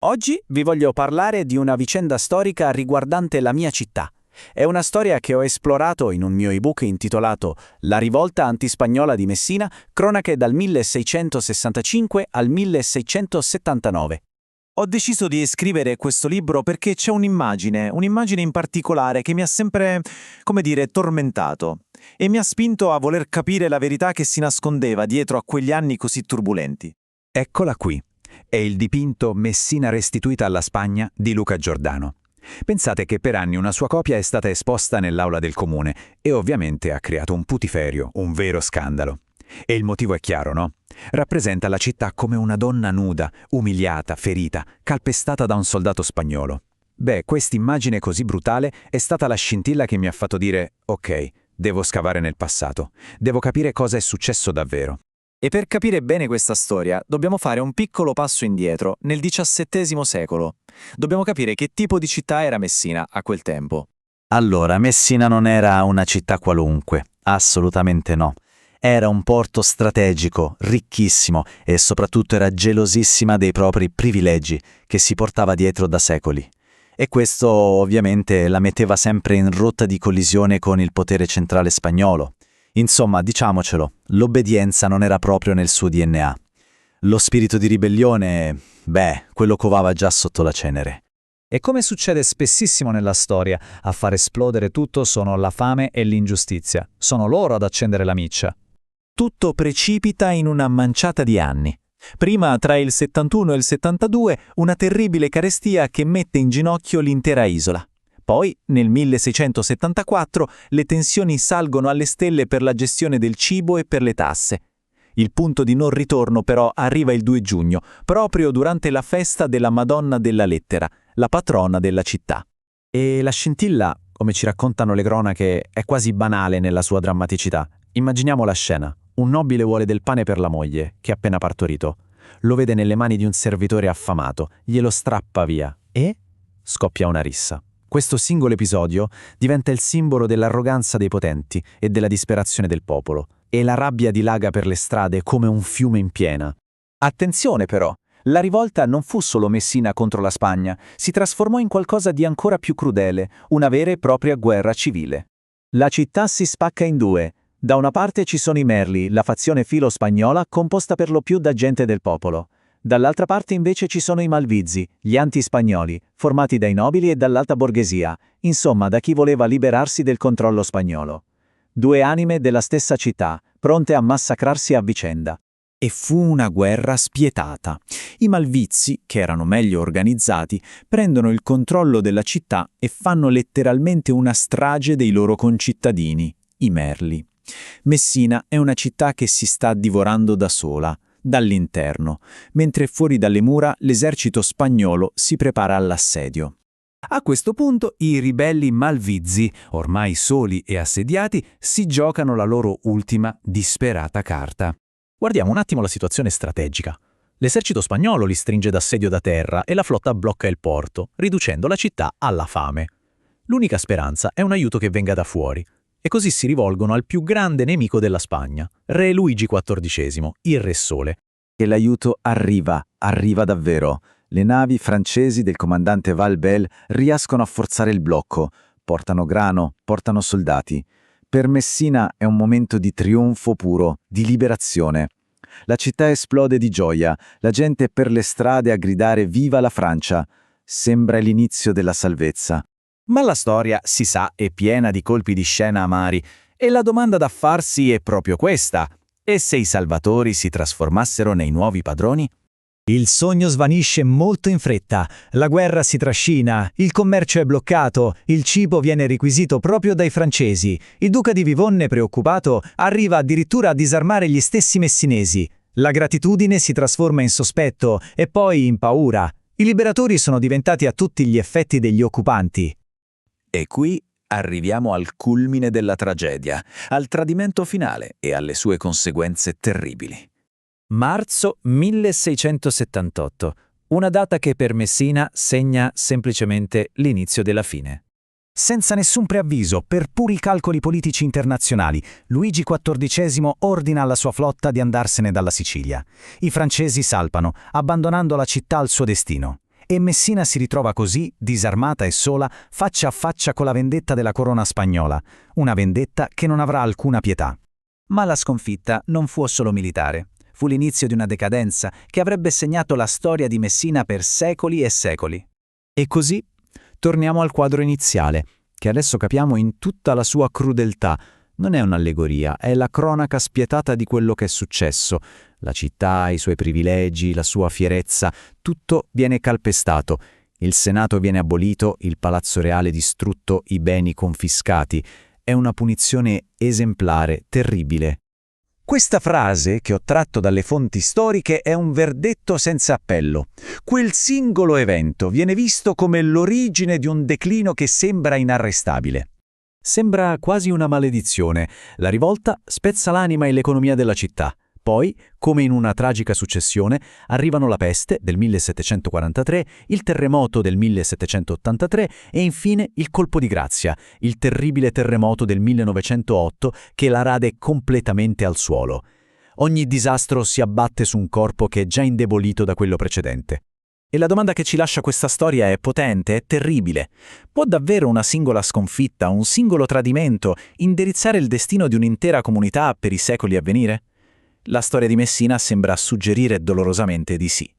Oggi vi voglio parlare di una vicenda storica riguardante la mia città. È una storia che ho esplorato in un mio ebook intitolato La rivolta antispagnola di Messina, cronache dal 1665 al 1679. Ho deciso di scrivere questo libro perché c'è un'immagine in particolare che mi ha sempre, tormentato e mi ha spinto a voler capire la verità che si nascondeva dietro a quegli anni così turbolenti. Eccola qui. È il dipinto Messina restituita alla Spagna di Luca Giordano. Pensate che per anni una sua copia è stata esposta nell'aula del comune e ovviamente ha creato un putiferio, un vero scandalo. E il motivo è chiaro, no? Rappresenta la città come una donna nuda, umiliata, ferita, calpestata da un soldato spagnolo. Beh, quest'immagine così brutale è stata la scintilla che mi ha fatto dire «Ok, devo scavare nel passato, devo capire cosa è successo davvero». E per capire bene questa storia dobbiamo fare un piccolo passo indietro, nel XVII secolo. Dobbiamo capire che tipo di città era Messina a quel tempo. Allora, Messina non era una città qualunque, assolutamente no. Era un porto strategico, ricchissimo e soprattutto era gelosissima dei propri privilegi che si portava dietro da secoli. E questo ovviamente la metteva sempre in rotta di collisione con il potere centrale spagnolo. Insomma, diciamocelo, l'obbedienza non era proprio nel suo DNA. Lo spirito di ribellione, quello covava già sotto la cenere. E come succede spessissimo nella storia, a far esplodere tutto sono la fame e l'ingiustizia. Sono loro ad accendere la miccia. Tutto precipita in una manciata di anni. Prima, tra il 71 e il 72, una terribile carestia che mette in ginocchio l'intera isola. Poi, nel 1674, le tensioni salgono alle stelle per la gestione del cibo e per le tasse. Il punto di non ritorno però arriva il 2 giugno, proprio durante la festa della Madonna della Lettera, la patrona della città. E la scintilla, come ci raccontano le cronache, è quasi banale nella sua drammaticità. Immaginiamo la scena. Un nobile vuole del pane per la moglie, che ha appena partorito. Lo vede nelle mani di un servitore affamato, glielo strappa via e scoppia una rissa. Questo singolo episodio diventa il simbolo dell'arroganza dei potenti e della disperazione del popolo, e la rabbia dilaga per le strade come un fiume in piena. Attenzione però, la rivolta non fu solo Messina contro la Spagna, si trasformò in qualcosa di ancora più crudele, una vera e propria guerra civile. La città si spacca in due. Da una parte ci sono i Merli, la fazione filo-spagnola composta per lo più da gente del popolo. Dall'altra parte invece ci sono i Malvizi, gli anti-spagnoli, formati dai nobili e dall'alta borghesia, insomma da chi voleva liberarsi del controllo spagnolo. Due anime della stessa città, pronte a massacrarsi a vicenda. E fu una guerra spietata. I Malvizi, che erano meglio organizzati, prendono il controllo della città e fanno letteralmente una strage dei loro concittadini, i Merli. Messina è una città che si sta divorando da sola, dall'interno, mentre fuori dalle mura l'esercito spagnolo si prepara all'assedio. A questo punto i ribelli malvizi, ormai soli e assediati, si giocano la loro ultima disperata carta. Guardiamo un attimo la situazione strategica. L'esercito spagnolo li stringe d'assedio da terra e la flotta blocca il porto, riducendo la città alla fame. L'unica speranza è un aiuto che venga da fuori. E così si rivolgono al più grande nemico della Spagna, re Luigi XIV, il Re Sole. E l'aiuto arriva davvero. Le navi francesi del comandante Valbel riescono a forzare il blocco, portano grano, portano soldati. Per Messina è un momento di trionfo puro, di liberazione. La città esplode di gioia, la gente è per le strade a gridare «Viva la Francia!». Sembra l'inizio della salvezza. Ma la storia, si sa, è piena di colpi di scena amari, e la domanda da farsi è proprio questa. E se i salvatori si trasformassero nei nuovi padroni? Il sogno svanisce molto in fretta, la guerra si trascina, il commercio è bloccato, il cibo viene requisito proprio dai francesi. Il duca di Vivonne, preoccupato, arriva addirittura a disarmare gli stessi messinesi. La gratitudine si trasforma in sospetto e poi in paura. I liberatori sono diventati a tutti gli effetti degli occupanti. E qui arriviamo al culmine della tragedia, al tradimento finale e alle sue conseguenze terribili. Marzo 1678, una data che per Messina segna semplicemente l'inizio della fine. Senza nessun preavviso, per puri calcoli politici internazionali, Luigi XIV ordina alla sua flotta di andarsene dalla Sicilia. I francesi salpano, abbandonando la città al suo destino. e Messina si ritrova così, disarmata e sola, faccia a faccia con la vendetta della corona spagnola, una vendetta che non avrà alcuna pietà. Ma la sconfitta non fu solo militare. Fu l'inizio di una decadenza che avrebbe segnato la storia di Messina per secoli e secoli. E così torniamo al quadro iniziale, che adesso capiamo in tutta la sua crudeltà. Non è un'allegoria, è la cronaca spietata di quello che è successo. La città, i suoi privilegi, la sua fierezza, tutto viene calpestato. Il Senato viene abolito, il Palazzo Reale distrutto, i beni confiscati. È una punizione esemplare, terribile. Questa frase, che ho tratto dalle fonti storiche, è un verdetto senza appello. Quel singolo evento viene visto come l'origine di un declino che sembra inarrestabile. Sembra quasi una maledizione. La rivolta spezza l'anima e l'economia della città. Poi, come in una tragica successione, arrivano la peste del 1743, il terremoto del 1783 e infine il colpo di grazia, il terribile terremoto del 1908 che la rade completamente al suolo. Ogni disastro si abbatte su un corpo che è già indebolito da quello precedente. E la domanda che ci lascia questa storia è potente, è terribile. Può davvero una singola sconfitta, un singolo tradimento, indirizzare il destino di un'intera comunità per i secoli a venire? La storia di Messina sembra suggerire dolorosamente di sì.